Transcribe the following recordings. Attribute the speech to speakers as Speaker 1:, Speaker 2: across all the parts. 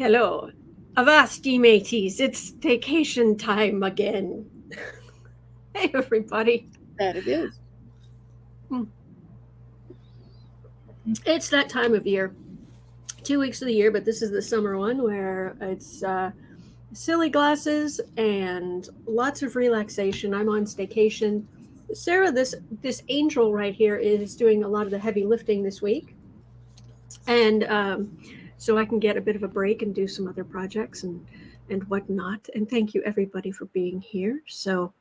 Speaker 1: Hello. Avasti, mateys. It's staycation time again. Hey, everybody.
Speaker 2: That it is.
Speaker 1: It's that time of year. 2 weeks of the year, but this is the summer one where it's silly glasses and lots of relaxation. I'm on staycation. Sarah, this angel right here is doing a lot of the heavy lifting this week. And so I can get a bit of a break and do some other projects and whatnot. And thank you everybody for being here. So,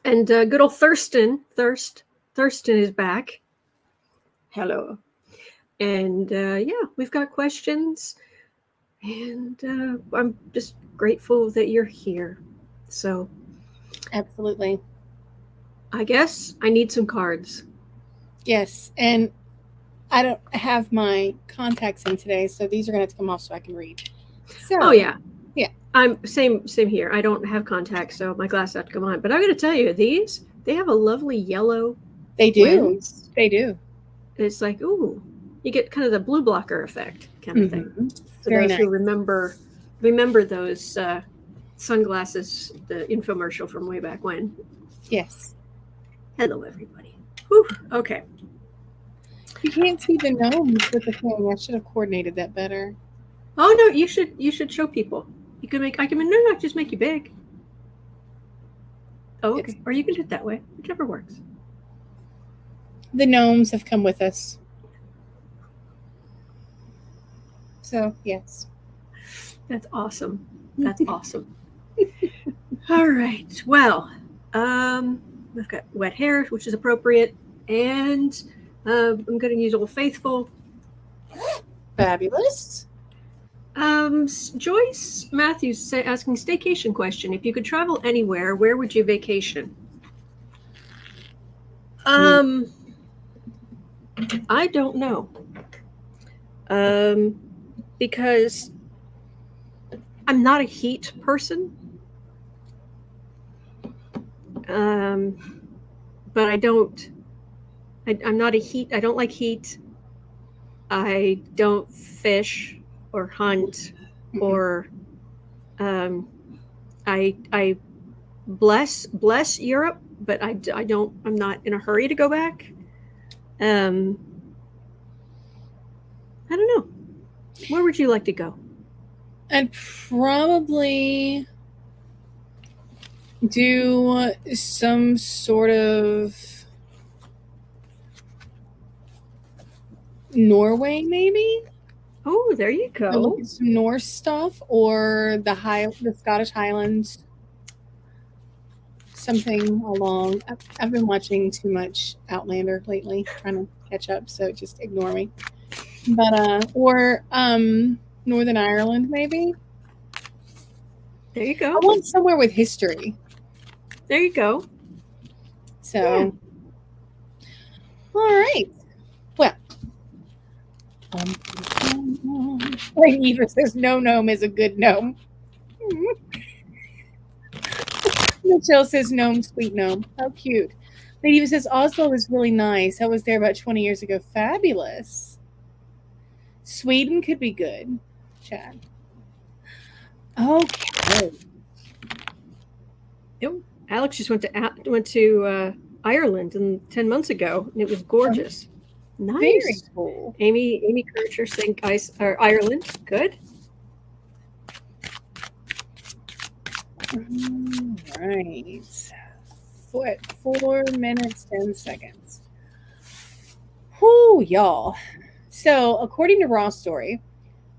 Speaker 1: and good old Thurston is back. Hello. And yeah, we've got questions, and I'm just grateful that you're here. So,
Speaker 2: Absolutely.
Speaker 1: I guess I need some cards.
Speaker 2: Yes, and I don't have my contacts in today, so these are going to have to come off so I can read. So,
Speaker 1: Oh yeah.
Speaker 2: I'm
Speaker 1: same here. I don't have contacts, so my glasses have to come on. But I'm going to tell you, they have a lovely yellow.
Speaker 2: They do.
Speaker 1: lens.
Speaker 2: They do.
Speaker 1: It's like, ooh, you get kind of the blue blocker effect kind of thing. For
Speaker 2: Very
Speaker 1: those
Speaker 2: nice.
Speaker 1: who remember those sunglasses, the infomercial from way back when.
Speaker 2: Yes.
Speaker 1: Hello, everybody. Whew, okay.
Speaker 2: You can't see the gnomes with the thing. I should have coordinated that better.
Speaker 1: Oh no, you should show people. You can make. I can no, just make you big. Oh, okay. Or you can do it that way, whichever works.
Speaker 2: The gnomes have come with us. So, yes.
Speaker 1: That's awesome. That's awesome. All right. Well, we've got wet hair, which is appropriate, and I'm going to use Old Faithful.
Speaker 2: Fabulous.
Speaker 1: Joyce Matthews asking staycation question. If you could travel anywhere, where would you vacation? I don't know. Because I'm not a heat person. But I'm not a heat. I don't like heat. I don't fish or hunt or I bless Europe, but I'm not in a hurry to go back. I don't know. Where would you like to go?
Speaker 2: I'd probably do some sort of Norway, maybe.
Speaker 1: Oh, there you go.
Speaker 2: Look at some Norse stuff, or the Scottish Highlands. Something along. I've been watching too much Outlander lately, trying to catch up. So just ignore me. But or Northern Ireland, maybe.
Speaker 1: There you go.
Speaker 2: I want somewhere with history.
Speaker 1: There you go.
Speaker 2: So, all right. Well, like Eva says, no gnome is a good gnome. Michelle says, gnome, sweet gnome. How cute. Lady Eva says, Oslo is really nice. I was there about 20 years ago. Fabulous. Sweden could be good, Chad. Okay.
Speaker 1: Yep. Alex just went to Ireland 10 months ago, and it was gorgeous. Nice.
Speaker 2: Very cool.
Speaker 1: Amy Kircher saying Ireland. Good.
Speaker 2: All right. 4 minutes, 10 seconds. Whoo, y'all. So, according to RawStory,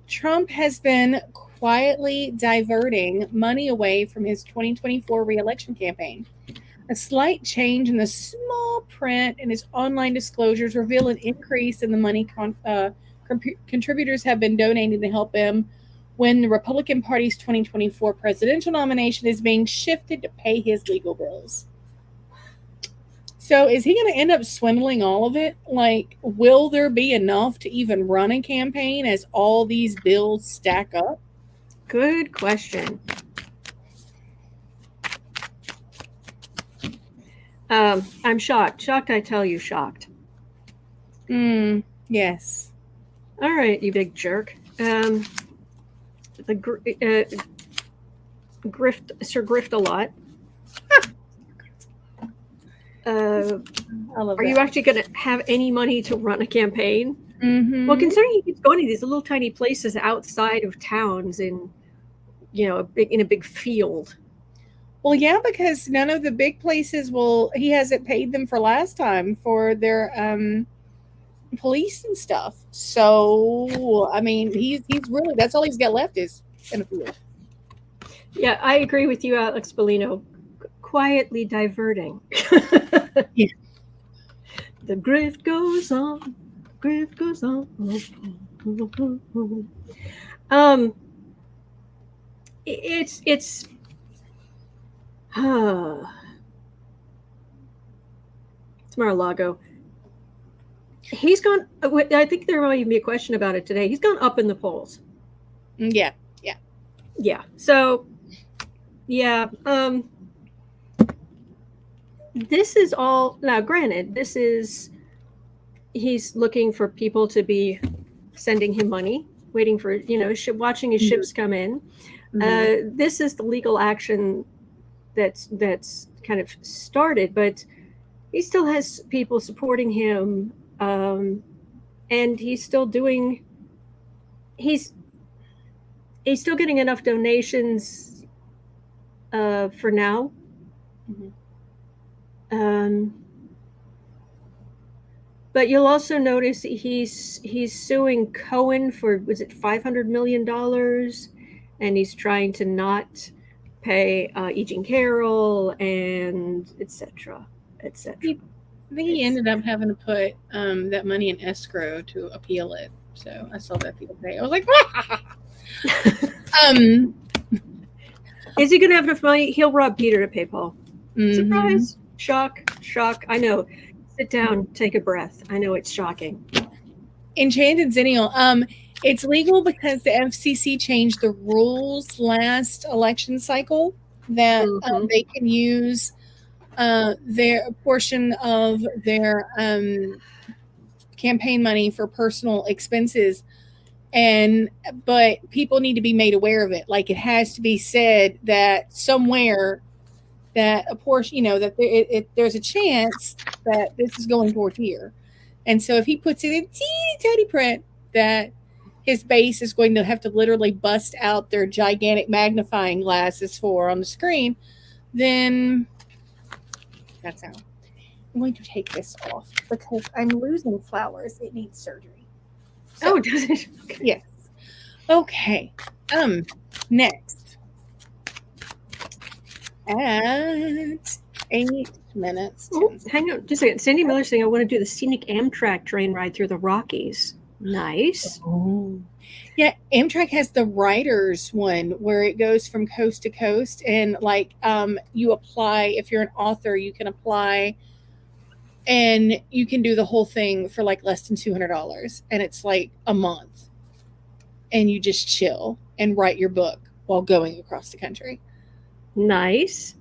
Speaker 2: Trump has been quietly diverting money away from his 2024 re-election campaign. A slight change in the small print in his online disclosures reveal an increase in the money contributors have been donating to help him when the Republican Party's 2024 presidential nomination is being shifted to pay his legal bills. So is he going to end up swindling all of it? Like, will there be enough to even run a campaign as all these bills stack up?
Speaker 1: Good question. I'm shocked. Shocked, I tell you, shocked.
Speaker 2: Yes.
Speaker 1: All right, you big jerk. Sir Grift a lot.
Speaker 2: I love
Speaker 1: Are you actually going to have any money to run a campaign?
Speaker 2: Mm-hmm.
Speaker 1: Well, considering he keeps going to these little tiny places outside of towns in a big field.
Speaker 2: Well, yeah, because none of the big places he hasn't paid them for last time for their police and stuff. So, I mean, he's really, that's all he's got left is in a field.
Speaker 1: Yeah, I agree with you, Alex Bellino. Quietly diverting.
Speaker 2: Yeah.
Speaker 1: The grift goes on. Grift goes on. It's it's Mar-a-Lago. He's gone. I think there might even be a question about it today. He's gone up in the polls.
Speaker 2: Yeah.
Speaker 1: So, yeah. This is all now. Granted, he's looking for people to be sending him money, waiting for watching his ships come in.
Speaker 2: Mm-hmm.
Speaker 1: This is the legal action that's kind of started, but he still has people supporting him, and he's still doing. He's still getting enough donations for now.
Speaker 2: Mm-hmm.
Speaker 1: But you'll also notice he's suing Cohen for, was it $500 million, and he's trying to not pay E. Jean Carroll and etc. etc.
Speaker 2: I think he ended up having to put that money in escrow to appeal it. So I saw that the other day. I was like,
Speaker 1: is he going to have enough money? He'll rob Peter to pay Paul.
Speaker 2: Mm-hmm.
Speaker 1: Surprise! Shock! I know. Sit down, take a breath. I know it's shocking.
Speaker 2: Enchanted Zennial. It's legal because the FCC changed the rules last election cycle that they can use their portion of their campaign money for personal expenses, but people need to be made aware of it. Like, it has to be said that somewhere that a portion, that there's a chance that this is going toward here. And so if he puts it in teeny tiny print that his base is going to have to literally bust out their gigantic magnifying glasses for on the screen, then that's how. I'm going to take this off because I'm losing flowers. It needs surgery.
Speaker 1: So, does it?
Speaker 2: Okay. Yes. Okay. Next. At 8 minutes.
Speaker 1: Oh, hang on just a second. Sandy Miller's saying, I want to do the scenic Amtrak train ride through the Rockies. Nice.
Speaker 2: Oh. Yeah, Amtrak has the Riders one where it goes from coast to coast, and you apply. If you're an author, you can apply, and you can do the whole thing for less than $200, and it's a month, and you just chill and write your book while going across the country.
Speaker 1: Nice.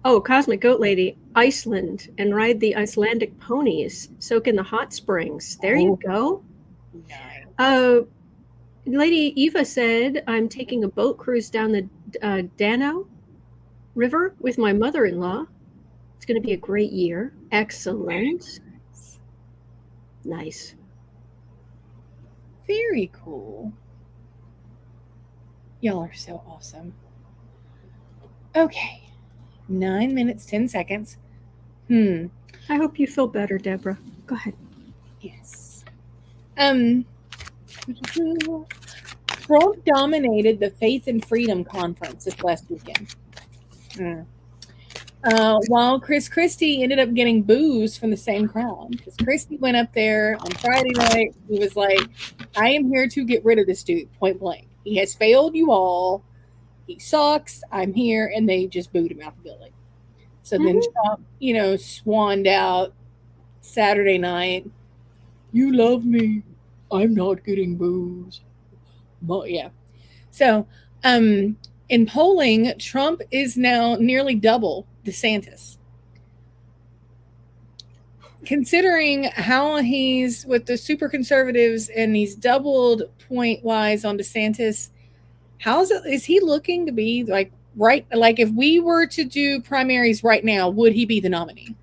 Speaker 1: Oh, Cosmic Goat Lady, Iceland, and ride the Icelandic ponies. Soak in the hot springs. There you go.
Speaker 2: Nice.
Speaker 1: Lady Eva said, I'm taking a boat cruise down the Danube River with my mother-in-law. It's going to be a great year. Excellent. Nice.
Speaker 2: Very cool. Y'all are so awesome. Okay. 9 minutes, 10 seconds.
Speaker 1: I hope you feel better, Deborah. Go ahead.
Speaker 2: Yes. Trump dominated the Faith and Freedom Conference this last weekend. While Christie ended up getting boos from the same crowd. Because Christie went up there on Friday night. He was like, I am here to get rid of this dude, point blank. He has failed you all. He sucks. I'm here. And they just booed him out the building. So then Trump, swanned out Saturday night. You love me. I'm not getting boos. But yeah. So in polling, Trump is now nearly double DeSantis. considering how he's with the super conservatives and he's doubled point wise on DeSantis, is he looking to be like right? Like if we were to do primaries right now, would he be the nominee?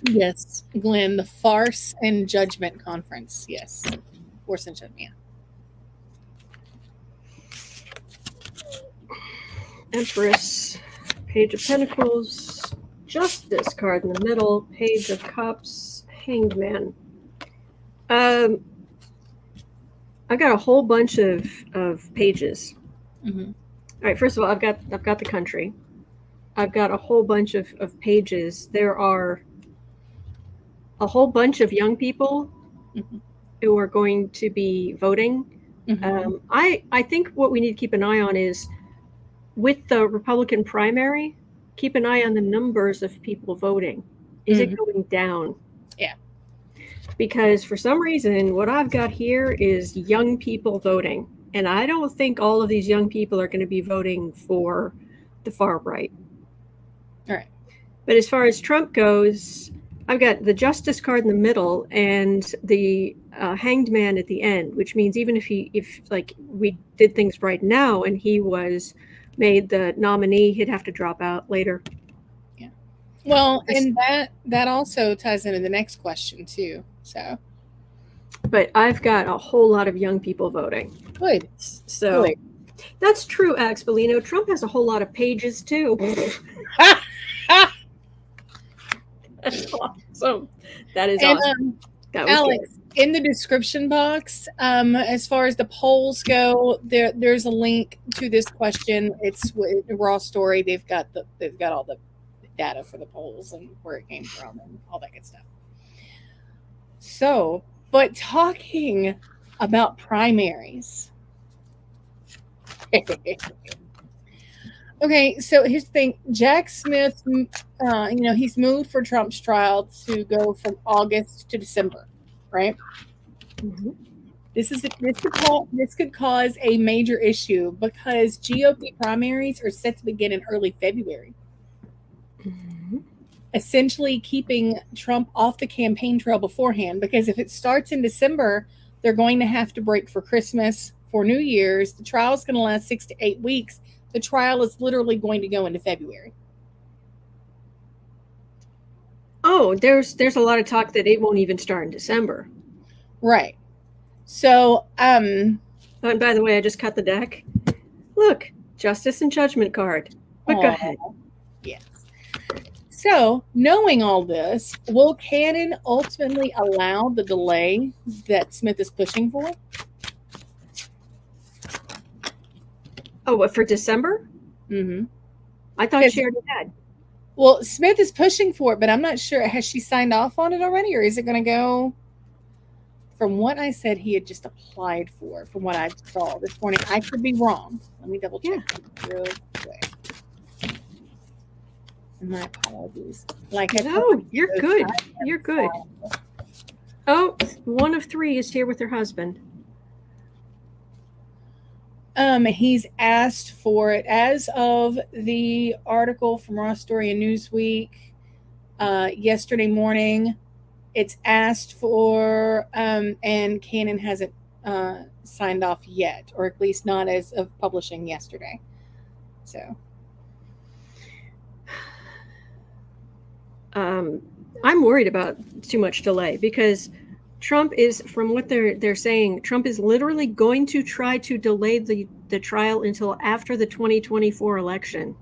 Speaker 2: Yes, Glenn, the Farce and Judgment Conference. Yes, Force and Judgment.
Speaker 1: Empress, Page of Pentacles, Justice card in the middle, Page of Cups, Hanged Man. I've got a whole bunch of pages.
Speaker 2: Mm-hmm.
Speaker 1: All right, first of all, I've got the country. I've got a whole bunch of pages. There are a whole bunch of young people who are going to be voting. I think what we need to keep an eye on is, with the Republican primary, keep an eye on the numbers of people voting. Is it going down?
Speaker 2: Yeah.
Speaker 1: Because for some reason, what I've got here is young people voting. And I don't think all of these young people are going to be voting for the far right.
Speaker 2: All right.
Speaker 1: But as far as Trump goes, I've got the Justice card in the middle and the Hanged Man at the end, which means even if we did things right now and he was made the nominee, he'd have to drop out later.
Speaker 2: Yeah. Well, and that also ties into the next question too. So,
Speaker 1: but I've got a whole lot of young people voting.
Speaker 2: Good.
Speaker 1: So
Speaker 2: Good.
Speaker 1: That's true, Alex Bellino. Trump has a whole lot of pages too. That's awesome. That is awesome. That was
Speaker 2: Alex,
Speaker 1: good.
Speaker 2: In the description box, as far as the polls go, there's a link to this question. It's with RawStory. They've got all the data for the polls and where it came from and all that good stuff. So, but talking about primaries. Okay, so here's the thing. Jack Smith, he's moved for Trump's trial to go from August to December, right?
Speaker 1: Mm-hmm.
Speaker 2: This could cause a major issue because GOP primaries are set to begin in early February.
Speaker 1: Mm-hmm.
Speaker 2: Essentially keeping Trump off the campaign trail beforehand, because if it starts in December, they're going to have to break for Christmas, for New Year's. The trial is going to last 6 to 8 weeks. The trial is literally going to go into February.
Speaker 1: Oh, there's a lot of talk that it won't even start in December.
Speaker 2: Right. So,
Speaker 1: and by the way, I just cut the deck. Look, Justice and Judgment card. But go ahead.
Speaker 2: Yes. So, knowing all this, will Cannon ultimately allow the delay that Smith is pushing for?
Speaker 1: Oh, what, for December?
Speaker 2: Mm-hmm.
Speaker 1: I thought she already had.
Speaker 2: Well, Smith is pushing for it, but I'm not sure. Has she signed off on it already, or is it going to go? From what I said, he had just applied for, from what I saw this morning. I could be wrong. Let me double check real quick. My apologies.
Speaker 1: No, you're good. You're good. Oh, one of three is here with her husband.
Speaker 2: He's asked for it as of the article from RawStory and Newsweek yesterday morning. It's asked for, and Cannon hasn't signed off yet, or at least not as of publishing yesterday. So,
Speaker 1: I'm worried about too much delay because Trump is, from what they're saying, Trump is literally going to try to delay the trial until after the 2024 election.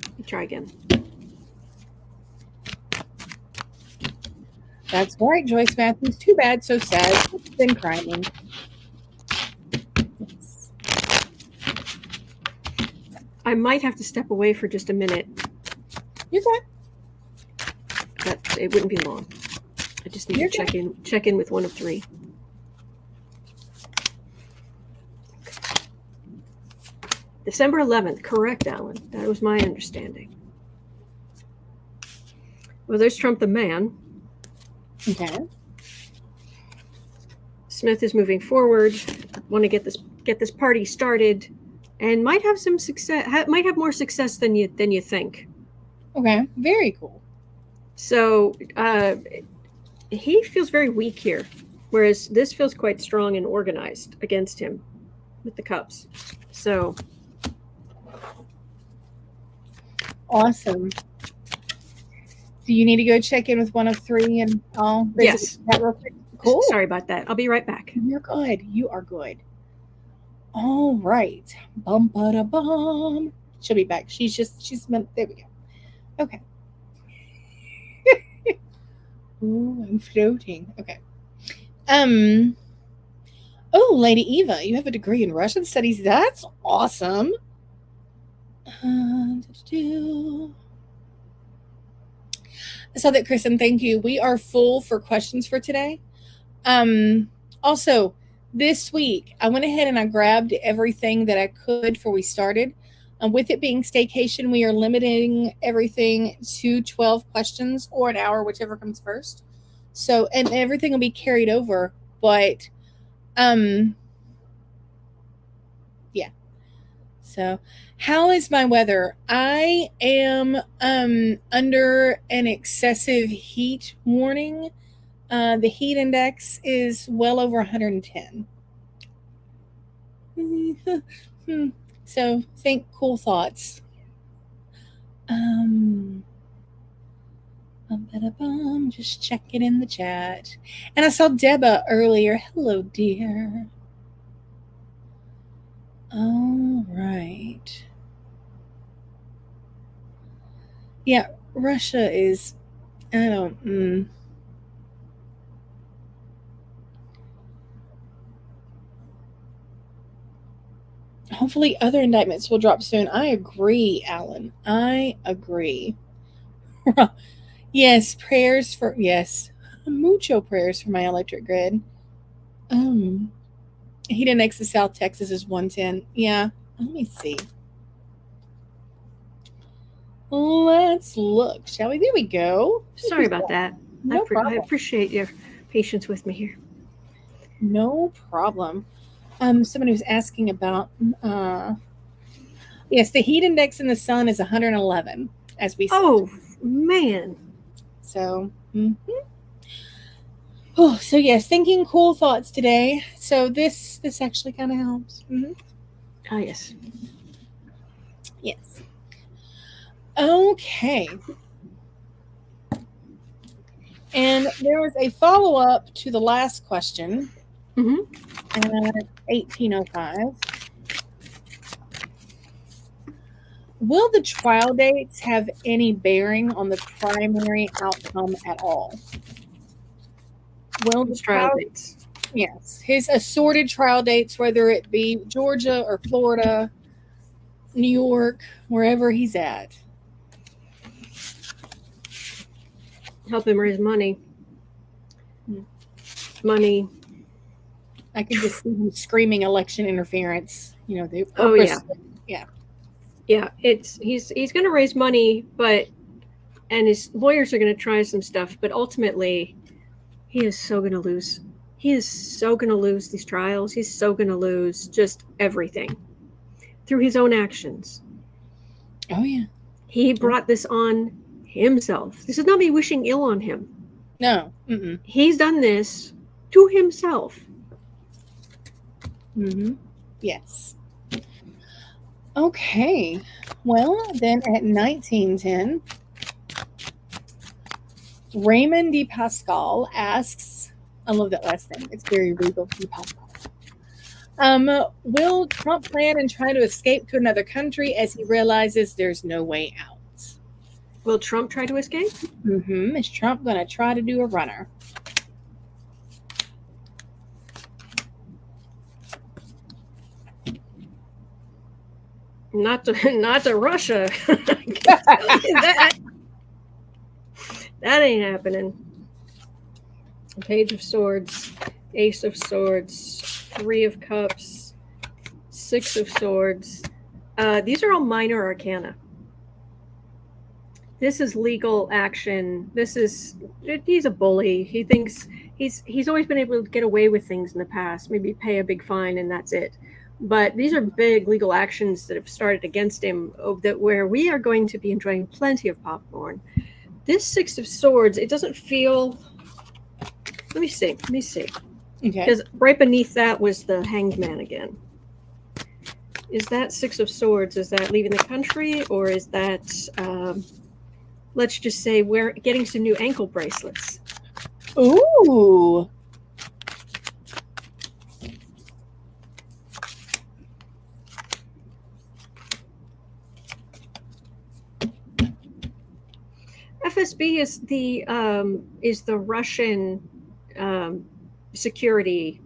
Speaker 1: Let me try again.
Speaker 2: That's right, Joyce Matthews. Too bad, so sad. It's been crying.
Speaker 1: I might have to step away for just a minute.
Speaker 2: You're good.
Speaker 1: But it wouldn't be long. I just need to check in with one of three. December 11th, correct, Alan. That was my understanding. Well, there's Trump the man.
Speaker 2: Okay.
Speaker 1: Smith is moving forward. Want to get this party started, and might have some success. Might have more success than you think.
Speaker 2: Okay. Very cool.
Speaker 1: So he feels very weak here, whereas this feels quite strong and organized against him with the cups. So
Speaker 2: awesome. Do you need to go check in with one of three and all?
Speaker 1: Yes.
Speaker 2: That real quick? Cool.
Speaker 1: Sorry about that. I'll be right back.
Speaker 2: You're good. You are good. All right. Bum ba da bum. She'll be back. She's there we go. Okay. Ooh, I'm floating. Okay. Oh, Lady Eva, you have a degree in Russian studies. That's awesome. I saw that, Kristen. Thank you. We are full for questions for today. Also, this week, I went ahead and I grabbed everything that I could before we started. With it being staycation, we are limiting everything to 12 questions or an hour, whichever comes first. So, and everything will be carried over. But, yeah. So, how is my weather? I am under an excessive heat warning. The heat index is well over 110. So think cool thoughts. Just check it in the chat. And I saw Deba earlier. Hello, dear. All right. Yeah, Russia is, I don't, hopefully other indictments will drop soon. I agree, Alan. I agree. Yes, mucho prayers for my electric grid. Heat index of South Texas is 110. Yeah, let me see. Let's look, shall we? There we go.
Speaker 1: Sorry about that.
Speaker 2: No problem.
Speaker 1: I appreciate your patience with me here.
Speaker 2: No problem. Somebody was asking about, yes, the heat index in the sun is 111 as we said.
Speaker 1: Oh, man.
Speaker 2: So, oh, so yes, thinking cool thoughts today. So this actually kind of helps.
Speaker 1: Ah, yes.
Speaker 2: Yes. Okay. And there was a follow-up to the last question. At 1805. Will the trial dates have any bearing on the primary outcome at all? Will the trial dates? Yes. His assorted trial dates, whether it be Georgia or Florida, New York, wherever he's at.
Speaker 1: Help him raise money. Money.
Speaker 2: I could just see him screaming election interference. You know, the
Speaker 1: yeah. He's going to raise money, and his lawyers are going to try some stuff, but ultimately, he is so going to lose. He is so going to lose these trials. He's so going to lose just everything through his own actions.
Speaker 2: Oh yeah,
Speaker 1: he brought this on himself. This is not me wishing ill on him.
Speaker 2: No,
Speaker 1: he's done this to himself.
Speaker 2: Yes. Okay. Well, then at 1910, Raymond de Pascal asks, I love that last name. It's very regal, de Pascal. Will Trump plan and try to escape to another country as he realizes there's no way out?
Speaker 1: Will Trump try to escape?
Speaker 2: Is Trump going to try to do a runner?
Speaker 1: Not to Russia. That ain't happening. Page of Swords, Ace of Swords, Three of Cups, Six of Swords. These are all minor arcana. This is legal action. He's a bully. He thinks he's always been able to get away with things in the past, maybe pay a big fine and that's it. But these are big legal actions that have started against him where we are going to be enjoying plenty of popcorn. This Six of Swords, it doesn't feel... Let me see.
Speaker 2: Okay.
Speaker 1: Because right beneath that was the Hanged Man again. Is that Six of Swords? Is that leaving the country? Or is that, let's just say, we're getting some new ankle bracelets?
Speaker 2: Ooh.
Speaker 1: FSB is the Russian security,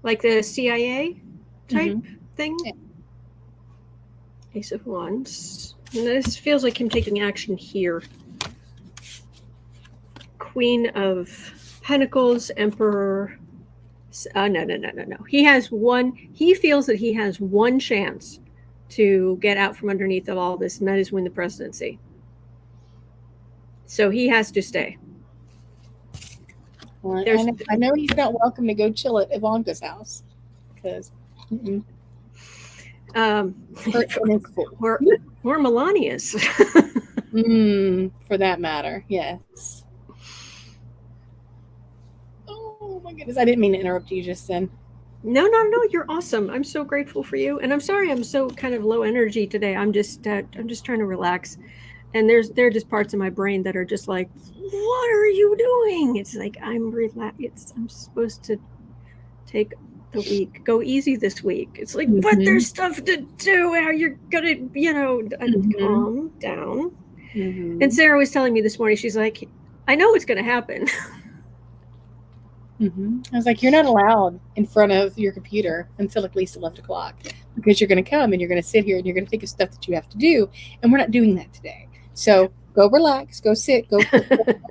Speaker 1: like the CIA type thing. Yeah. Ace of Wands. And this feels like him taking action here. Queen of Pentacles, Emperor. No. He feels that he has one chance to get out from underneath of all this, and that is win the presidency. So he has to stay.
Speaker 2: Well, I know he's not welcome to go chill at Ivanka's house because
Speaker 1: or Melania's.
Speaker 2: For that matter, yes. Oh my goodness, I didn't mean to interrupt you just then.
Speaker 1: No, you're awesome. I'm so grateful for you, and I'm sorry I'm so kind of low energy today. I'm just trying to relax. And there are just parts of my brain that are just like, what are you doing? It's like, I'm supposed to take the week, go easy this week. It's like, but there's stuff to do. How you're gonna, calm down. And Sarah was telling me this morning, she's like, I know it's gonna happen.
Speaker 2: I was like, you're not allowed in front of your computer until at least 11 o'clock because you're going to come and you're going to sit here and you're going to think of stuff that you have to do. And we're not doing that today. So go relax, go sit, go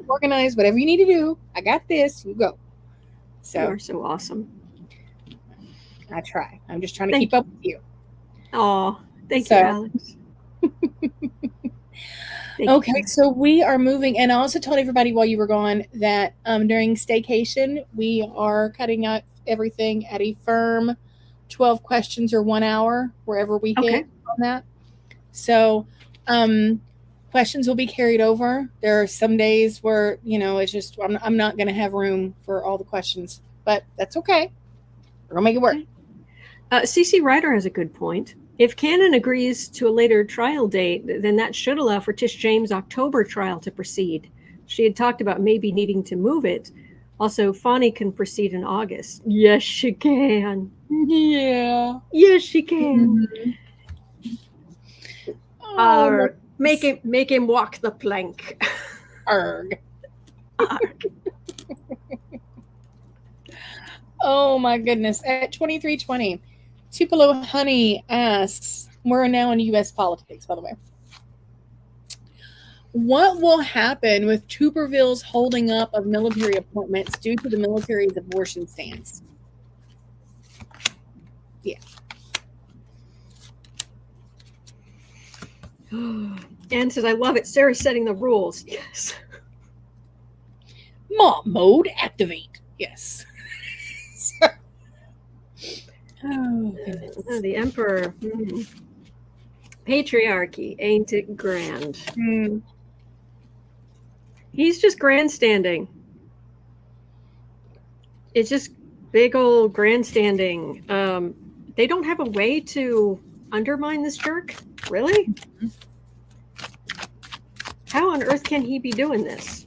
Speaker 2: organize, whatever you need to do. I got this. You go. So
Speaker 1: you are so awesome.
Speaker 2: I try. I'm just trying to keep up with you.
Speaker 1: Oh, thank you, Alex.
Speaker 2: Okay, so we are moving, and I also told everybody while you were gone that during staycation, we are cutting out everything at a firm 12 questions or 1 hour, wherever we hit on that. So questions will be carried over. There are some days where, it's just, I'm not going to have room for all the questions, but that's okay. We're going to make it work.
Speaker 1: CC Ryder has a good point. If Cannon agrees to a later trial date, then that should allow for Tish James' October trial to proceed. She had talked about maybe needing to move it. Also, Fani can proceed in August. Yes, she can.
Speaker 2: Yeah.
Speaker 1: Yes, she can. Make him walk the plank.
Speaker 2: Arg. Arg. Oh my goodness. At 2320. Tupelo Honey asks, we're now in U.S. politics, by the way. What will happen with Tuberville's holding up of military appointments due to the military's abortion stance? Yeah.
Speaker 1: Anne says, I love it. Sarah's setting the rules. Yes.
Speaker 2: Mom mode activate. Yes. Oh, goodness.
Speaker 1: The Emperor. Patriarchy. Ain't it grand? He's just grandstanding. It's just big old grandstanding. They don't have a way to undermine this jerk? Really? How on earth can he be doing this?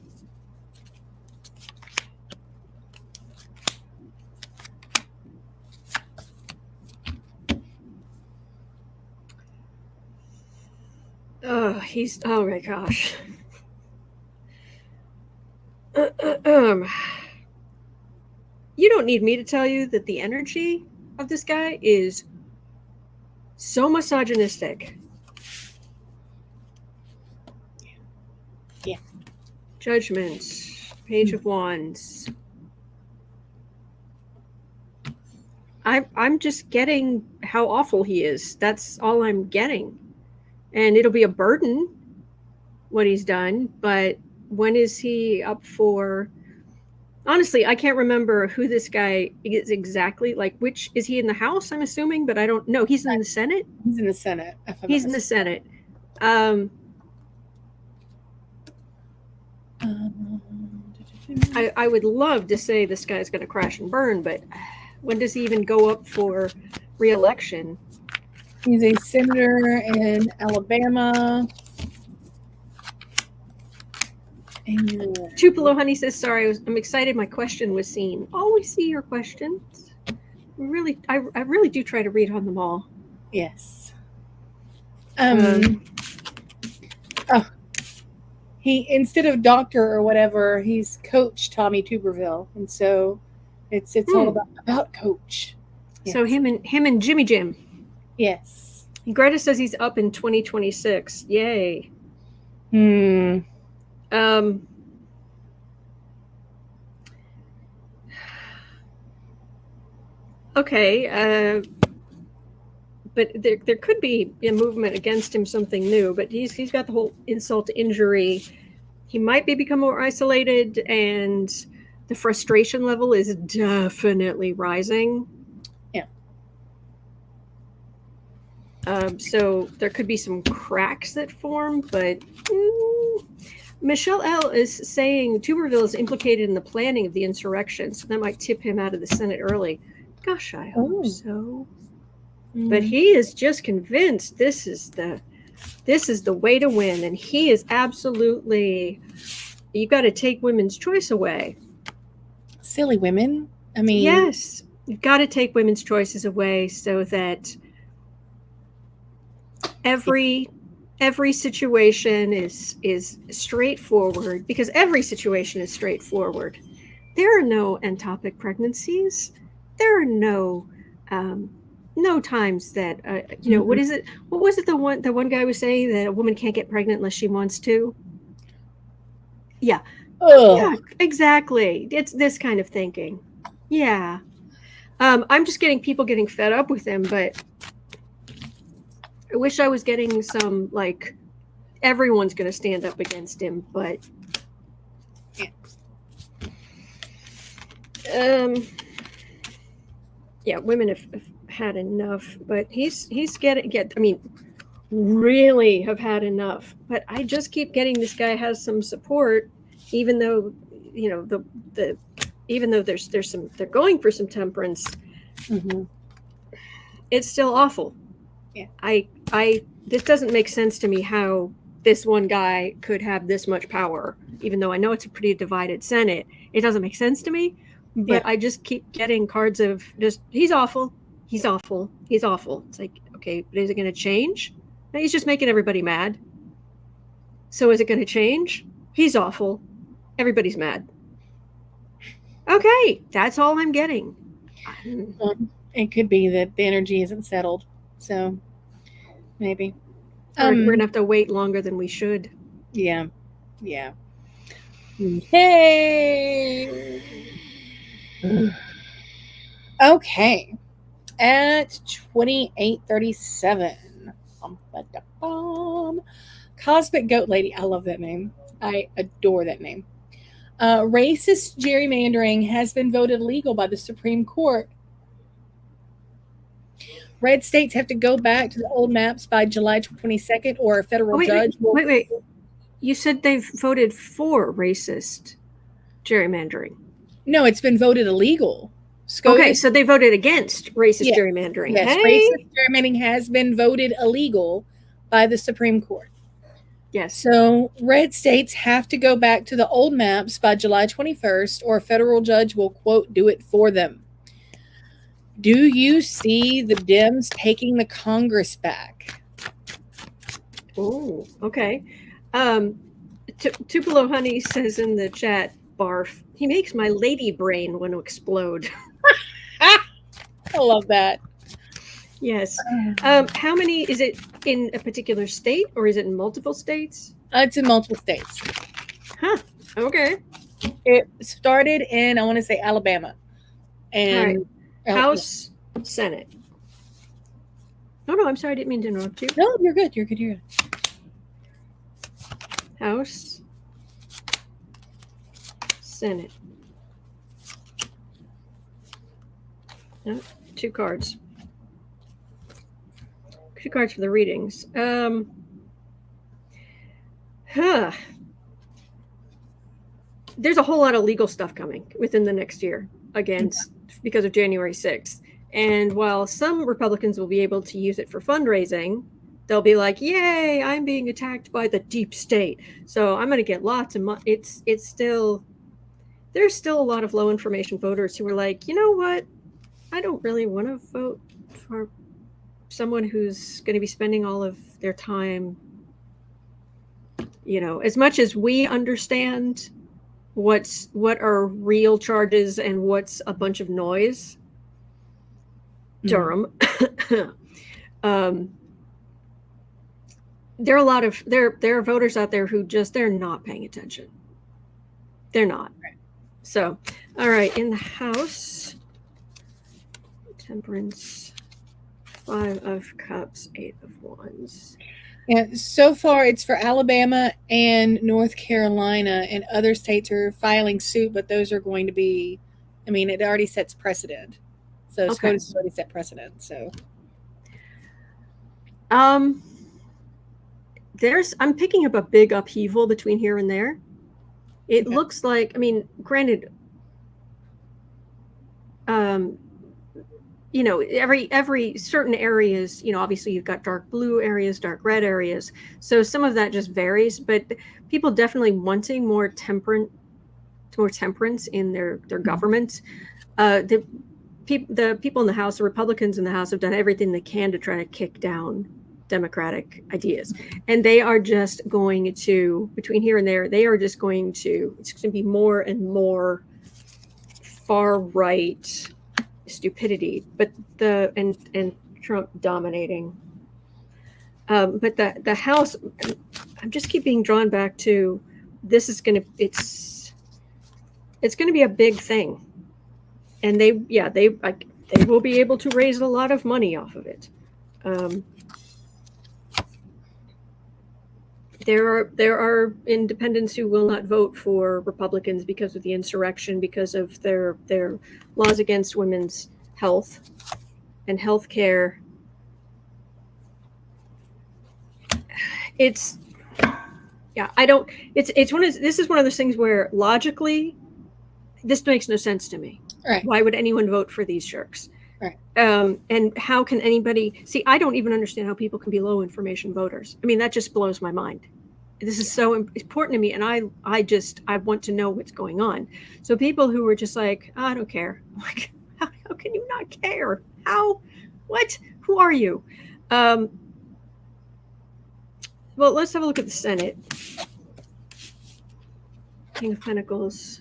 Speaker 1: Oh my gosh. You don't need me to tell you that the energy of this guy is so misogynistic.
Speaker 2: Yeah.
Speaker 1: Judgment, Page of Wands. I'm just getting how awful he is. That's all I'm getting. And it'll be a burden. what he's done, but when is he up for? Honestly, I can't remember who this guy is exactly. Like, which is he in the House? I'm assuming, but I don't know. He's in the Senate.
Speaker 2: He's in the Senate.
Speaker 1: He's in the Senate. I would love to say this guy's going to crash and burn, but when does he even go up for re-election?
Speaker 2: He's a senator in Alabama.
Speaker 1: Tupelo Honey says, sorry, I'm excited my question was seen. Always see your questions. I really do try to read on them all.
Speaker 2: Yes. He, instead of doctor or whatever, he's Coach Tommy Tuberville. And so it's all about Coach. Yes.
Speaker 1: So him and Jimmy Jim.
Speaker 2: Yes.
Speaker 1: Greta says he's up in 2026. Yay. Okay. But there could be a movement against him, something new. But he's got the whole insult to injury. He might become more isolated, and the frustration level is definitely rising.
Speaker 2: Yeah.
Speaker 1: So there could be some cracks that form, but Michelle L. is saying Tuberville is implicated in the planning of the insurrection, so that might tip him out of the Senate early. Gosh, I hope so. But he is just convinced this is the way to win, and he is absolutely. You got to take women's choice away.
Speaker 2: Silly women. I mean,
Speaker 1: yes, you've got to take women's choices away so that every situation is straightforward, because every situation is straightforward. There are no ectopic pregnancies. There are no times that what is it? What was it? The one guy was saying that a woman can't get pregnant unless she wants to. Yeah. Yeah, exactly. It's this kind of thinking. Yeah. I'm just getting people getting fed up with him, but I wish I was getting some, like, everyone's going to stand up against him, but women have had enough, but he's really have had enough. But I just keep getting this guy has some support, even though even though there's some, they're going for some temperance. It's still awful. Yeah. This doesn't make sense to me how this one guy could have this much power, even though I know it's a pretty divided Senate. It doesn't make sense to me. But I just keep getting cards of just, he's awful. He's awful. He's awful. It's like, okay, but is it going to change? No, he's just making everybody mad. So is it going to change? He's awful. Everybody's mad. Okay, that's all I'm getting.
Speaker 2: It could be that the energy isn't settled. So maybe.
Speaker 1: We're going to have to wait longer than we should.
Speaker 2: Yeah. Yeah. Hey. Okay. At 28:37. Cosmic Goat Lady. I love that name. I adore that name. Racist gerrymandering has been voted legal by the Supreme Court. Red states have to go back to the old maps by July 22nd, or a federal judge will...
Speaker 1: Wait. You said they've voted for racist gerrymandering.
Speaker 2: No, it's been voted illegal.
Speaker 1: SCOTUS. Okay, so they voted against racist gerrymandering.
Speaker 2: Yes, racist gerrymandering has been voted illegal by the Supreme Court.
Speaker 1: Yes.
Speaker 2: So red states have to go back to the old maps by July 21st, or a federal judge will, quote, do it for them. Do you see the Dems taking the Congress back?
Speaker 1: Oh, okay. Tupelo Honey says in the chat, barf. He makes my lady brain want to explode.
Speaker 2: I love that.
Speaker 1: Yes. How many, is it in a particular state, or is it in multiple states?
Speaker 2: It's in multiple states.
Speaker 1: Huh. Okay.
Speaker 2: It started in, I want to say, Alabama. And
Speaker 1: House, Senate. No, I'm sorry. I didn't mean to interrupt you.
Speaker 2: No, you're good.
Speaker 1: House, Senate. Oh, 2 cards. 2 cards for the readings. There's a whole lot of legal stuff coming within the next year, again, because of January 6th. And while some Republicans will be able to use it for fundraising, they'll be like, yay, I'm being attacked by the deep state. So I'm going to get lots of money. It's still, there's still a lot of low information voters who are like, you know what? I don't really want to vote for someone who's going to be spending all of their time, you know, as much as we understand what are real charges and what's a bunch of noise. Durham. There are a lot of there are voters out there who just they're not paying attention. They're not.
Speaker 2: Right.
Speaker 1: So, all right, in the House, Temperance, 5 of Cups, 8 of Wands.
Speaker 2: Yeah, so far it's for Alabama and North Carolina, and other states are filing suit, but those are going to be, I mean, it already sets precedent. So SCOTUS has already set precedent. So
Speaker 1: I'm picking up a big upheaval between here and there. It looks like, I mean, granted, you know, every certain areas, you know, obviously you've got dark blue areas, dark red areas. So some of that just varies, but people definitely wanting more temperance in their government. The people in the House, the Republicans in the House, have done everything they can to try to kick down Democratic ideas. And they are just going to, between here and there, they are just going to, it's going to be more and more far right stupidity, but and Trump dominating. But the House, I'm just keep being drawn back to, this is going to, it's going to be a big thing. And they will be able to raise a lot of money off of it. There are independents who will not vote for Republicans because of the insurrection, because of their laws against women's health and health care. This is one of those things where logically this makes no sense to me.
Speaker 2: Right.
Speaker 1: Why would anyone vote for these jerks?
Speaker 2: Right.
Speaker 1: And how can anybody see? I don't even understand how people can be low information voters. I mean, that just blows my mind. This is so important to me, and I want to know what's going on. So people who were just like, I don't care. I'm like, how can you not care? How? What? Who are you? Well, let's have a look at the Senate. King of Pentacles,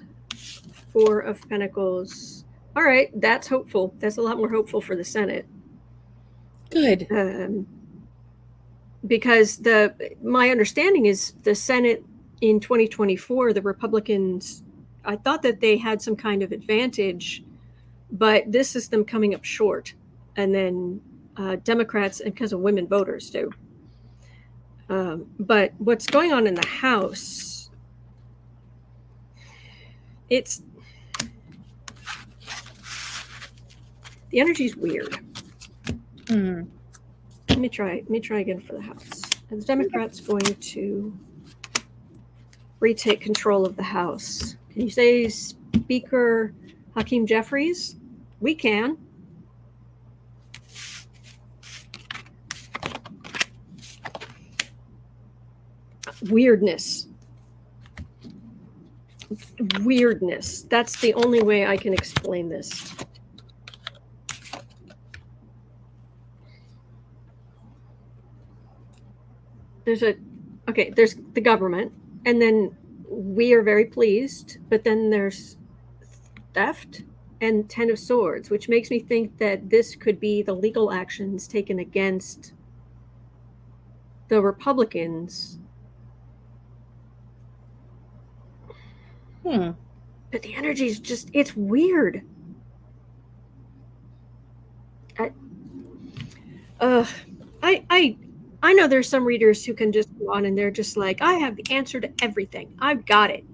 Speaker 1: 4 of Pentacles. All right, that's hopeful. That's a lot more hopeful for the Senate.
Speaker 2: Good.
Speaker 1: Because my understanding is the Senate in 2024, the Republicans, I thought that they had some kind of advantage, but this is them coming up short. And then Democrats, and because of women voters too. But what's going on in the House, the energy's weird. Let me try again for the House. And the Democrats going to retake control of the House. Can you say Speaker Hakeem Jeffries? We can. Weirdness. That's the only way I can explain this. There's the government, and then we are very pleased, but then there's theft and 10 of Swords, which makes me think that this could be the legal actions taken against the Republicans. But the energy is just, it's weird. I I know there's some readers who can just go on and they're just like, I have the answer to everything. I've got it.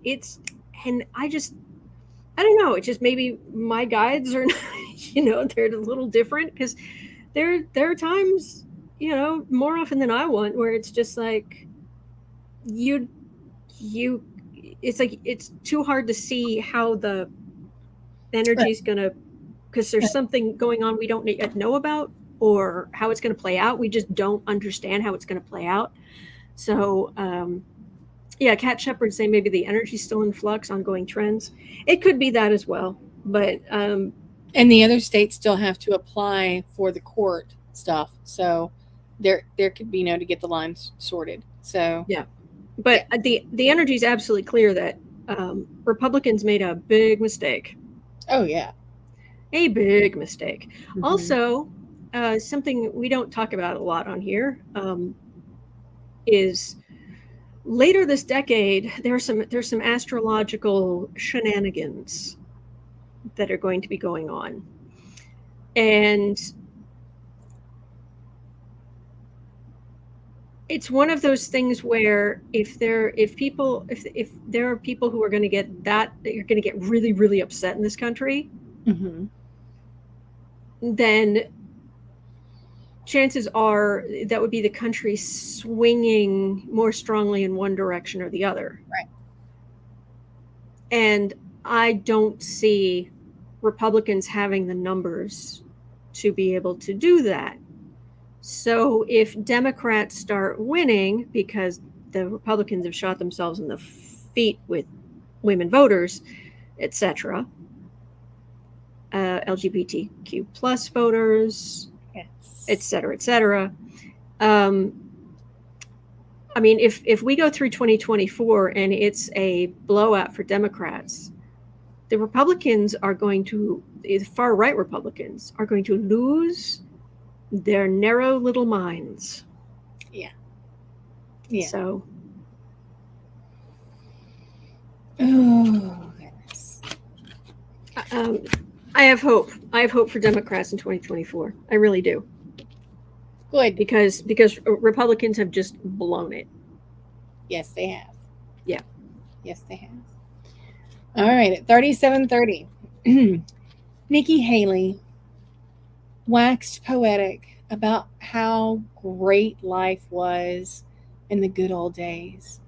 Speaker 1: And I don't know. It's just maybe my guides are, they're a little different because there are times, more often than I want where it's just like you it's like it's too hard to see how the energy is going to, because there's something going on we don't yet know about, or how it's going to play out. We just don't understand how it's going to play out. So, Cat Shepard saying maybe the energy's still in flux, ongoing trends. It could be that as well. But
Speaker 2: and the other states still have to apply for the court stuff. So there could be to get the lines sorted. So
Speaker 1: yeah. But the energy is absolutely clear that Republicans made a big mistake.
Speaker 2: Oh, yeah.
Speaker 1: A big mistake. Mm-hmm. Also, something we don't talk about a lot on here is later this decade, there's some astrological shenanigans that are going to be going on. And it's one of those things where if there are people who are going to get that you're going to get really, really upset in this country,
Speaker 2: mm-hmm.
Speaker 1: then chances are that would be the country swinging more strongly in one direction or the other.
Speaker 2: Right.
Speaker 1: And I don't see Republicans having the numbers to be able to do that. So if Democrats start winning because the Republicans have shot themselves in the feet with women voters, etc., LGBTQ plus voters,
Speaker 2: yes,
Speaker 1: etc. I mean, if we go through 2024 and it's a blowout for Democrats, the Republicans are going to, the far right Republicans are going to lose their narrow little minds.
Speaker 2: Yeah.
Speaker 1: So.
Speaker 2: Oh, goodness.
Speaker 1: I have hope. I have hope for Democrats in 2024. I really do.
Speaker 2: Good.
Speaker 1: Because Republicans have just blown it.
Speaker 2: Yes, they have.
Speaker 1: Yeah.
Speaker 2: Yes, they have. All right, at 37:30, Nikki Haley waxed poetic about how great life was in the good old days.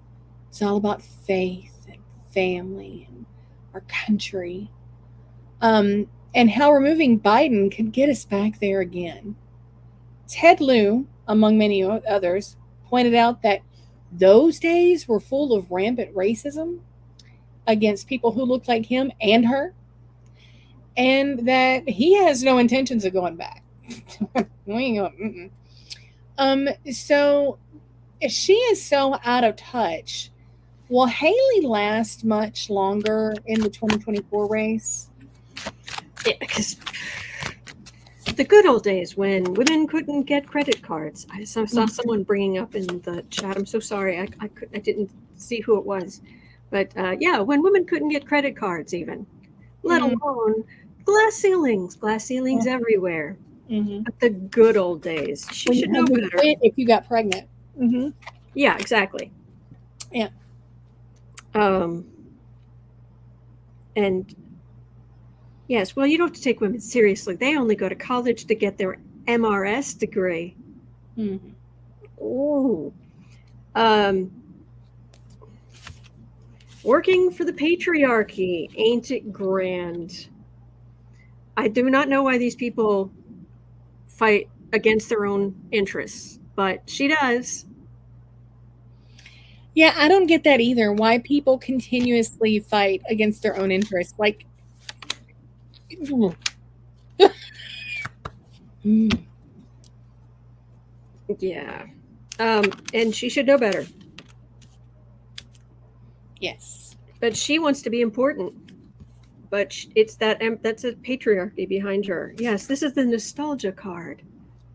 Speaker 2: It's all about faith and family and our country. And how removing Biden could get us back there again. Ted Lieu, among many others, pointed out that those days were full of rampant racism against people who looked like him and her, and that he has no intentions of going back. So if she is so out of touch, will Haley last much longer in the 2024 race?
Speaker 1: Yeah, because the good old days when women couldn't get credit cards. I saw someone bringing up in the chat. I'm so sorry. I didn't see who it was. But when women couldn't get credit cards even, let alone glass ceilings everywhere.
Speaker 2: Mm-hmm.
Speaker 1: But the good old days. She should know better.
Speaker 2: If you got pregnant.
Speaker 1: Mm-hmm. Yeah, exactly.
Speaker 2: Yeah.
Speaker 1: And yes, well, you don't have to take women seriously. They only go to college to get their MRS degree.
Speaker 2: Mm-hmm.
Speaker 1: Ooh. Working for the patriarchy, ain't it grand? I do not know why these people fight against their own interests, but she does.
Speaker 2: Yeah, I don't get that either. Why people continuously fight against their own interests. Like,
Speaker 1: yeah. And she should know better.
Speaker 2: Yes.
Speaker 1: But she wants to be important. But it's that's a patriarchy behind her. Yes, this is the nostalgia card.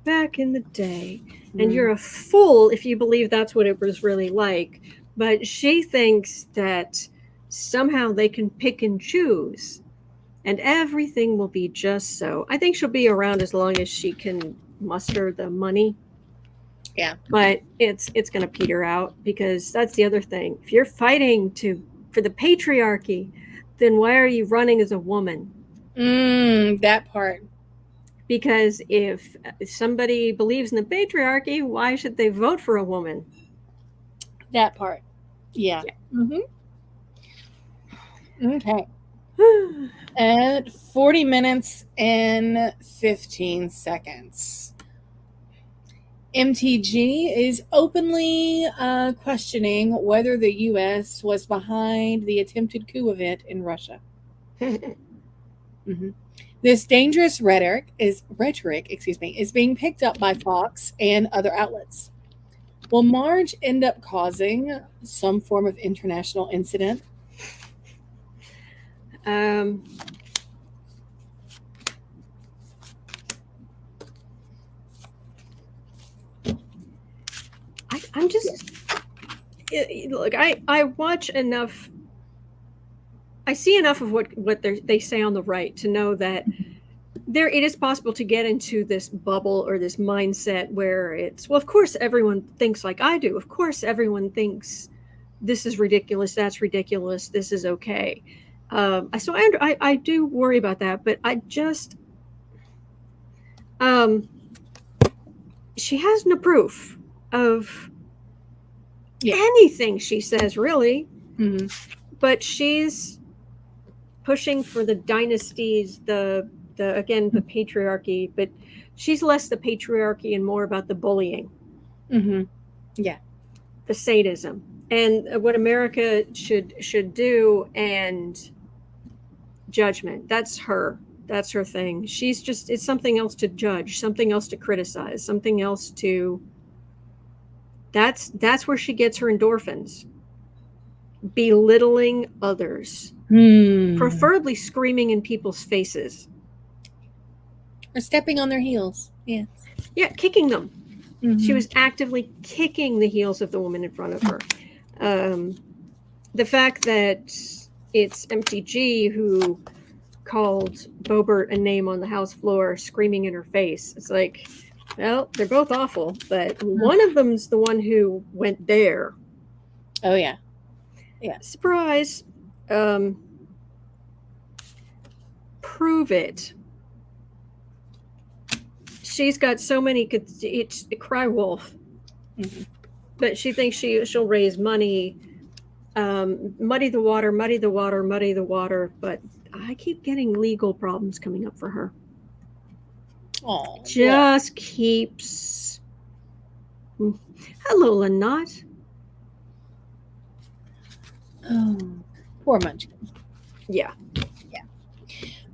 Speaker 1: Back in the day. And you're a fool if you believe that's what it was really like. But she thinks that somehow they can pick and choose. And everything will be just so. I think she'll be around as long as she can muster the money.
Speaker 2: Yeah.
Speaker 1: But it's going to peter out, because that's the other thing. If you're fighting for the patriarchy, then why are you running as a woman?
Speaker 2: That part.
Speaker 1: Because if somebody believes in the patriarchy, why should they vote for a woman?
Speaker 2: That part. Yeah. Okay. At 40 minutes and 15 seconds. MTG is openly questioning whether the U.S. was behind the attempted coup event in Russia. This dangerous rhetoric is being picked up by Fox and other outlets. Will Marge end up causing some form of international incident?
Speaker 1: I'm just look. I watch enough. I see enough of what they say on the right to know that it is possible to get into this bubble or this mindset where it's, well, of course everyone thinks like I do. Of course everyone thinks this is ridiculous, that's ridiculous, this is okay. So I do worry about that, but I just she has no proof of anything she says, really. But she's pushing for the dynasties, the patriarchy, but she's less the patriarchy and more about the bullying.
Speaker 2: Yeah.
Speaker 1: The sadism and what America should do, and judgment. That's her thing. She's just, it's something else to judge, something else to criticize, something else to, that's where she gets her endorphins. Belittling others, preferably screaming in people's faces
Speaker 2: or stepping on their heels.
Speaker 1: Yeah, kicking them. She was actively kicking the heels of the woman in front of her. The fact that it's MTG who called Boebert a name on the House floor, screaming in her face. It's like, well, they're both awful, but one of them's the one who went there.
Speaker 2: Oh, yeah.
Speaker 1: Surprise. Prove it. She's got so many, it's a cry wolf. But she thinks she'll raise money, muddy the water, but I keep getting legal problems coming up for her. Just keeps. Hello, Lynott.
Speaker 2: Oh, poor Munchkin.
Speaker 1: Yeah.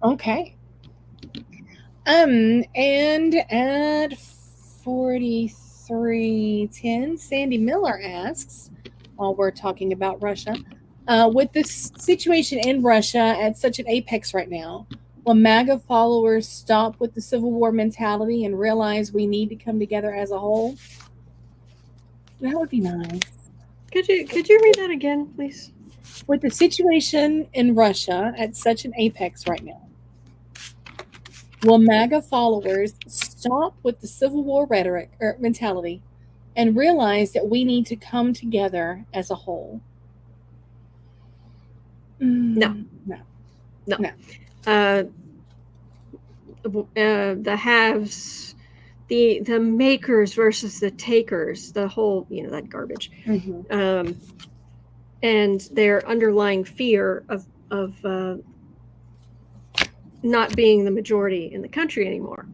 Speaker 2: Okay. And at 43:10, Sandy Miller asks, while we're talking about Russia, with this situation in Russia at such an apex right now, will MAGA followers stop with the Civil War mentality and realize we need to come together as a whole? That would be nice.
Speaker 1: Could you read that again, please?
Speaker 2: With the situation in Russia at such an apex right now, will MAGA followers stop with the Civil War rhetoric or mentality and realize that we need to come together as a whole?
Speaker 1: No. The haves, the makers versus the takers, the whole, that garbage. And their underlying fear of not being the majority in the country anymore.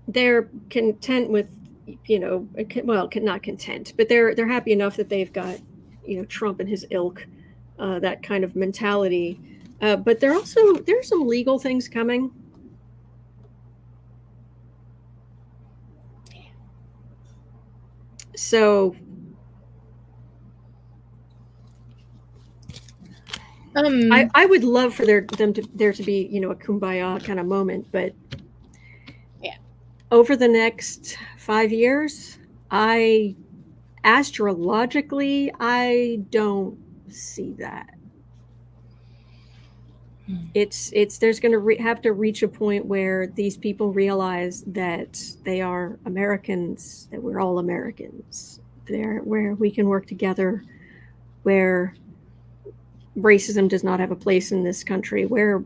Speaker 1: They're content with, not content, but they're happy enough that they've got, Trump and his ilk, that kind of mentality. But there's some legal things coming. So I would love for there to be, a kumbaya kind of moment, but over the next 5 years, astrologically, I don't see that. It's there's going to have to reach a point where these people realize that they are Americans, that we're all Americans, there where we can work together, where racism does not have a place in this country, where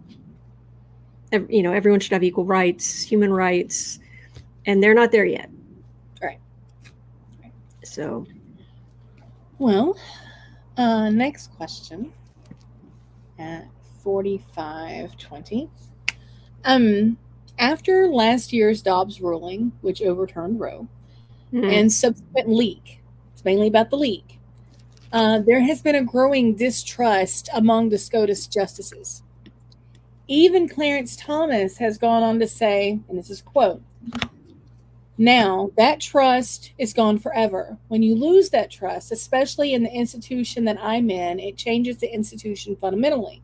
Speaker 1: everyone should have equal rights, human rights, and they're not there yet.
Speaker 2: Right.
Speaker 1: So,
Speaker 2: well, next question at 45:20. After last year's Dobbs ruling, which overturned Roe, and subsequent leak, it's mainly about the leak, there has been a growing distrust among the SCOTUS justices. Even Clarence Thomas has gone on to say, and this is a quote, "Now, that trust is gone forever. When you lose that trust, especially in the institution that I'm in, it changes the institution fundamentally.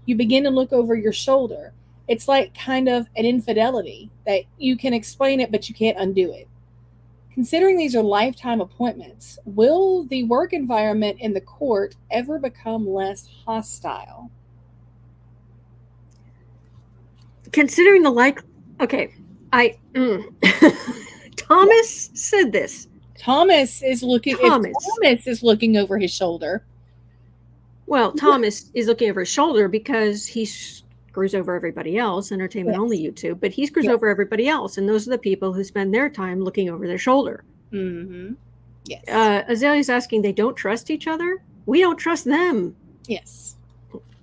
Speaker 2: You begin to look over your shoulder. It's like kind of an infidelity that you can explain it, but you can't undo it. Considering these are lifetime appointments, will the work environment in the court ever become less hostile?"
Speaker 1: Considering Thomas said this.
Speaker 2: Thomas is looking over his shoulder.
Speaker 1: Well, Thomas is looking over his shoulder because he screws over everybody else, entertainment only YouTube, but he screws over everybody else, and those are the people who spend their time looking over their shoulder.
Speaker 2: Mm-hmm. Yes.
Speaker 1: Azalea's asking, they don't trust each other? We don't trust them.
Speaker 2: Yes.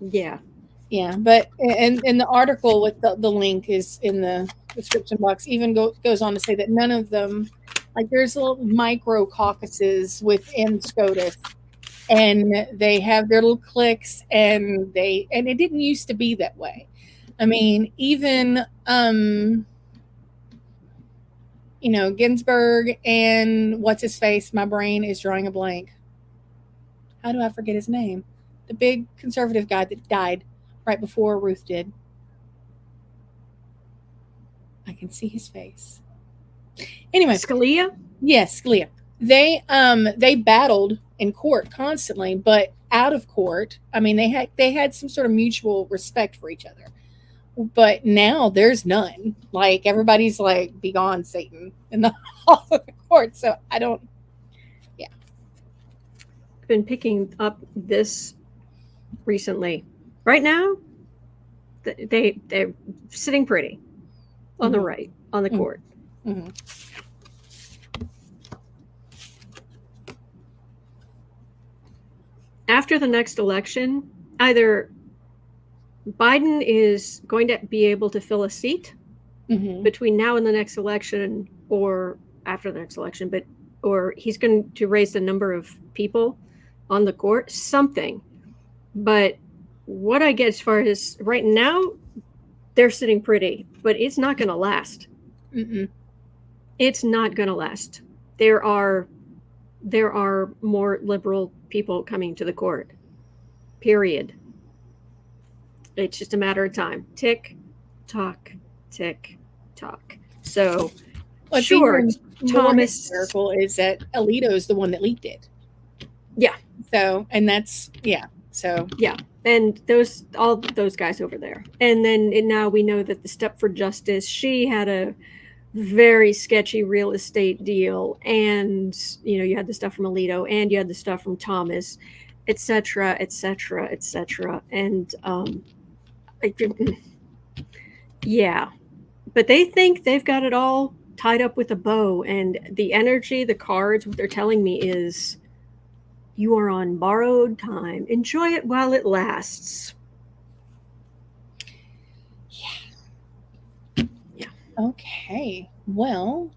Speaker 1: Yeah.
Speaker 2: Yeah, but and the article with the link is in the description box even goes on to say that none of them, like there's little micro caucuses within SCOTUS, and they have their little cliques, and it didn't used to be that way. I mean, even Ginsburg and what's his face, my brain is drawing a blank. How do I forget his name? The big conservative guy that died right before Ruth did. I can see his face. Anyway,
Speaker 1: Scalia?
Speaker 2: Yes, Scalia. They battled in court constantly, but out of court, I mean, they had some sort of mutual respect for each other. But now there's none. Like everybody's like, "Be gone, Satan," in the hall of the court. So I don't. Yeah.
Speaker 1: I've been picking up this recently. Right now, they're sitting pretty on the right, on the court.
Speaker 2: Mm-hmm.
Speaker 1: After the next election, either Biden is going to be able to fill a seat between now and the next election, or after the next election, or he's going to raise the number of people on the court, something. But what I get as far as right now, they're sitting pretty, but it's not going to last. It's not going to last. There are more liberal people coming to the court. Period. It's just a matter of time. Tick, tock, tick, tock. So, sure, Thomas.
Speaker 2: Miracle is that Alito is the one that leaked it.
Speaker 1: Yeah.
Speaker 2: So, and that's So
Speaker 1: yeah, and all those guys over there, and then now we know that the Step for Justice, she had a very sketchy real estate deal, and you had the stuff from Alito, and you had the stuff from Thomas, etc., etc., etc., and yeah, but they think they've got it all tied up with a bow, and the energy, the cards, what they're telling me is, you are on borrowed time. Enjoy it while it lasts. Yeah.
Speaker 2: Okay. Well,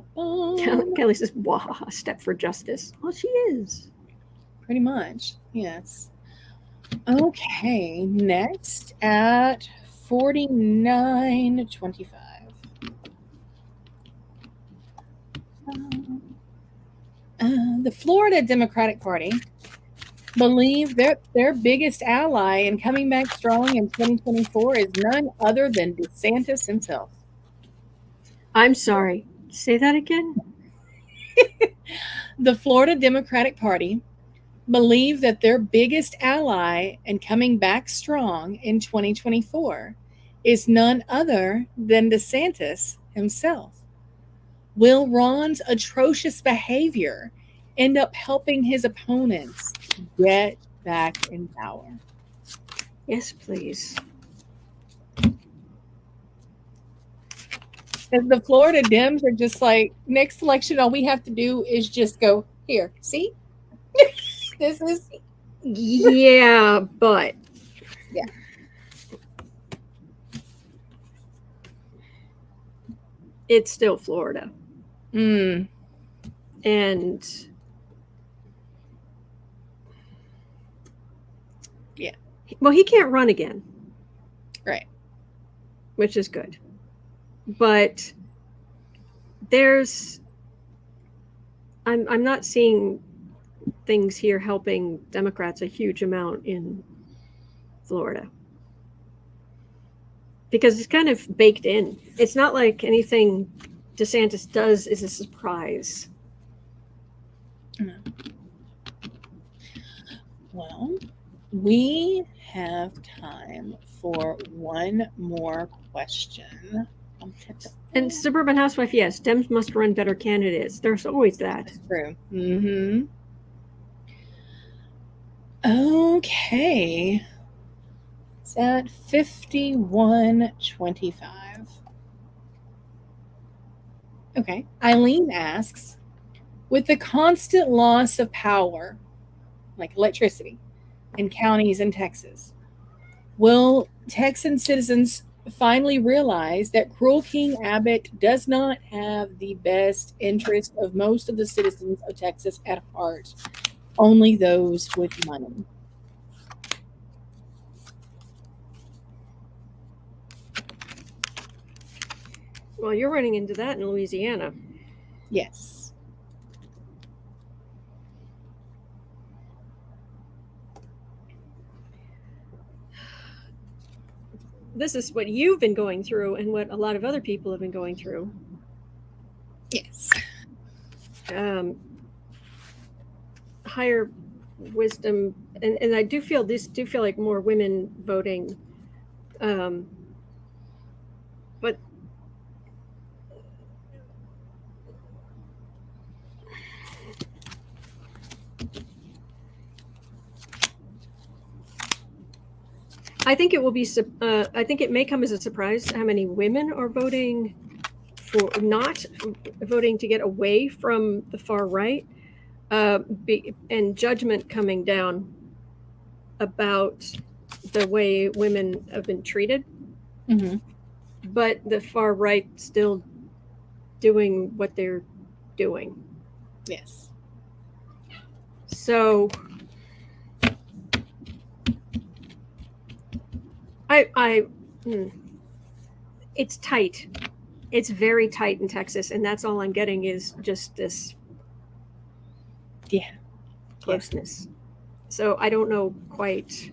Speaker 1: Kelly says, "Wahaha, Step for Justice." Well, she is.
Speaker 2: Pretty much, yes. Okay. Next at 49:25. The Florida Democratic Party believe their biggest ally in coming back strong in 2024 is none other than DeSantis himself.
Speaker 1: I'm sorry. Say that again.
Speaker 2: The Florida Democratic Party believe that their biggest ally and coming back strong in 2024 is none other than DeSantis himself. Will Ron's atrocious behavior end up helping his opponents get back in power?
Speaker 1: Yes, please.
Speaker 2: Because the Florida Dems are just like, next election, all we have to do is just go, here, see? This is...
Speaker 1: Yeah, but.
Speaker 2: Yeah.
Speaker 1: It's still Florida.
Speaker 2: Mm.
Speaker 1: And
Speaker 2: yeah.
Speaker 1: Well, he can't run again.
Speaker 2: Right.
Speaker 1: Which is good. But I'm not seeing things here helping Democrats a huge amount in Florida. Because it's kind of baked in. It's not like anything DeSantis does is a surprise.
Speaker 2: No. Well, we have time for one more question.
Speaker 1: And Suburban Housewife, yes, Dems must run better candidates. There's always that.
Speaker 2: That's true. Mm-hmm. Okay. It's at 51:25. Okay. Eileen asks, with the constant loss of power, like electricity, in counties in Texas, will Texan citizens finally realize that cruel King Abbott does not have the best interest of most of the citizens of Texas at heart, only those with money?
Speaker 1: Well, you're running into that in Louisiana.
Speaker 2: Yes.
Speaker 1: This is what you've been going through and what a lot of other people have been going through.
Speaker 2: Yes.
Speaker 1: Higher wisdom, and I do feel like more women voting, but I think it will be. I think it may come as a surprise how many women are voting for not voting to get away from the far right, and judgment coming down about the way women have been treated.
Speaker 2: Mm-hmm.
Speaker 1: But the far right still doing what they're doing.
Speaker 2: Yes.
Speaker 1: So it's tight. It's very tight in Texas, and that's all I'm getting is just this closeness. So I don't know quite.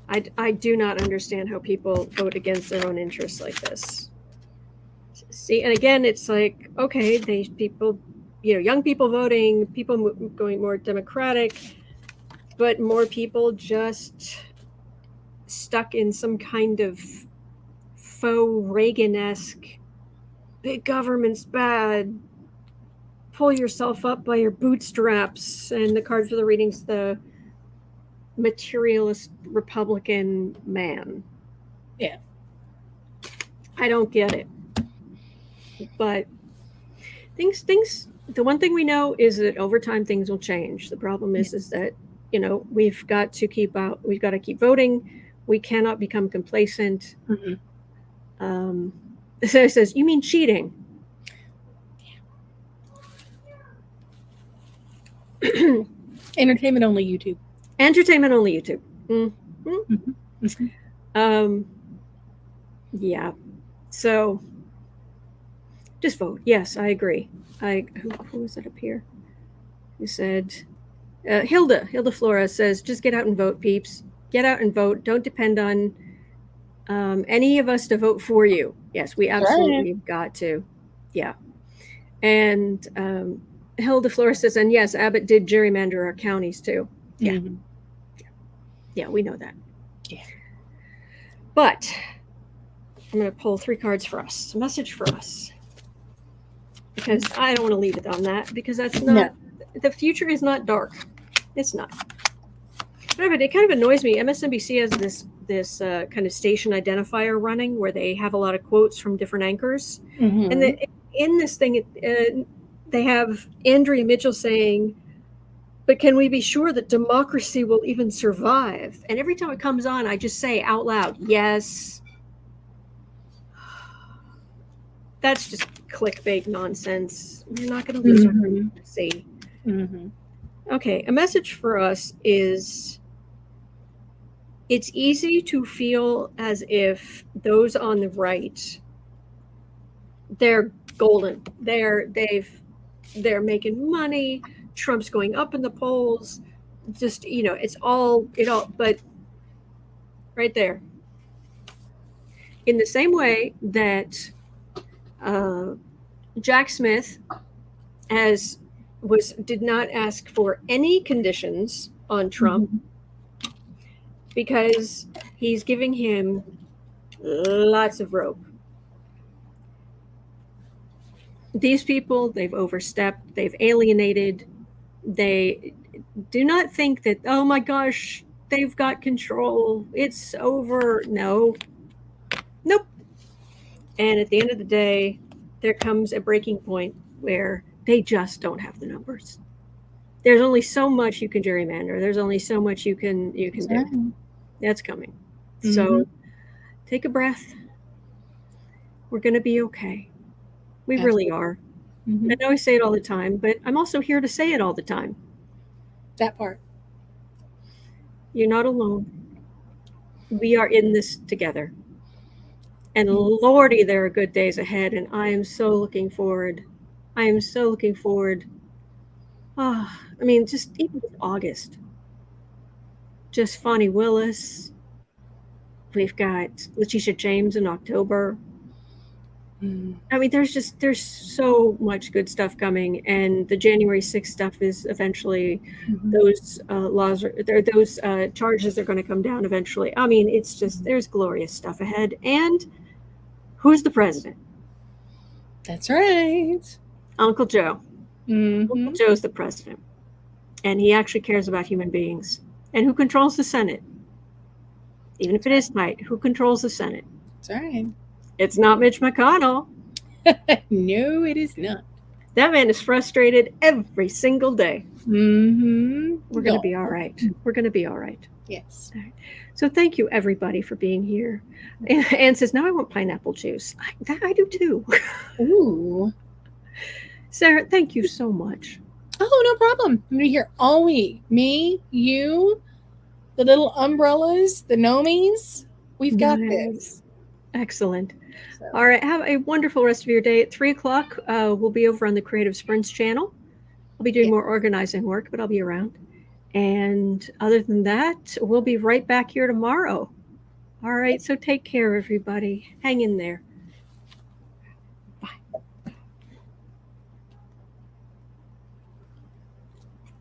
Speaker 1: I do not understand how people vote against their own interests like this. See, and again, it's like, okay, people, young people voting, people going more Democratic, but more people just stuck in some kind of faux Reagan-esque, big government's bad, pull yourself up by your bootstraps, and the card for the reading's the materialist Republican man.
Speaker 2: Yeah.
Speaker 1: I don't get it. But things the one thing we know is that over time things will change. The problem is that we've got to keep voting. We cannot become complacent.
Speaker 2: Mm-hmm.
Speaker 1: So it says, you mean cheating?
Speaker 2: Entertainment only YouTube.
Speaker 1: Entertainment only YouTube. Mm-hmm.
Speaker 2: Mm-hmm.
Speaker 1: Yeah. So just vote. Yes, I agree. Who is that up here? Who said? Hilda Flores says, just get out and vote, peeps. Get out and vote. Don't depend on any of us to vote for you. Yes, we absolutely have got to. Yeah. And Hilda Flores says, and yes, Abbott did gerrymander our counties too. Yeah.
Speaker 2: Mhm.
Speaker 1: Yeah, we know that.
Speaker 2: Yeah.
Speaker 1: But I'm going to pull 3 cards for us. A message for us. Because I don't want to leave it on that, because that's not, the future is not dark. It's not. But it kind of annoys me. MSNBC has this kind of station identifier running where they have a lot of quotes from different anchors.
Speaker 2: Mhm.
Speaker 1: And in this thing, they have Andrea Mitchell saying, but can we be sure that democracy will even survive? And every time it comes on, I just say out loud, yes. That's just clickbait nonsense. We're not going to lose our democracy. Okay, a message for us is, it's easy to feel as if those on the right, they're golden. They're making money. Trump's going up in the polls. Just, it's all, but right there. In the same way that Jack Smith did not ask for any conditions on Trump, because he's giving him lots of rope. These people, they've overstepped, they've alienated, they do not think that, oh my gosh, they've got control, it's over. Nope. And at the end of the day, there comes a breaking point where they just don't have the numbers. There's only so much you can gerrymander. There's only so much you can do. That's coming. So take a breath. We're going to be okay. We really are. I know I say it all the time, but I'm also here to say it all the time.
Speaker 2: That part.
Speaker 1: You're not alone. We are in this together. And Lordy, there are good days ahead, and I am so looking forward. I mean, just even August. Just Fonnie Willis. We've got Letitia James in October. I mean, there's so much good stuff coming, and the January 6th stuff is eventually, those those charges are going to come down eventually. I mean, it's just, there's glorious stuff ahead. And who's the president?
Speaker 2: That's right.
Speaker 1: Uncle Joe. Uncle Joe's the president, and he actually cares about human beings. And who controls the Senate? Even if it is tight, who controls the Senate?
Speaker 2: That's right.
Speaker 1: It's not Mitch McConnell.
Speaker 2: No, it is not.
Speaker 1: That man is frustrated every single day. We're going to be all right. We're going to be all right.
Speaker 2: Yes.
Speaker 1: All right. So thank you, everybody, for being here. Anne says, now I want pineapple juice. I do too.
Speaker 2: Ooh.
Speaker 1: Sarah, thank you so much.
Speaker 2: Oh, no problem. I'm going to be here all week. Me, you, the little umbrellas, the nomies. We've got this.
Speaker 1: Excellent. So. All right. Have a wonderful rest of your day. At 3:00, we'll be over on the Creative Sprints channel. I'll be doing more organizing work, but I'll be around. And other than that, we'll be right back here tomorrow. All right. So take care, everybody. Hang in there.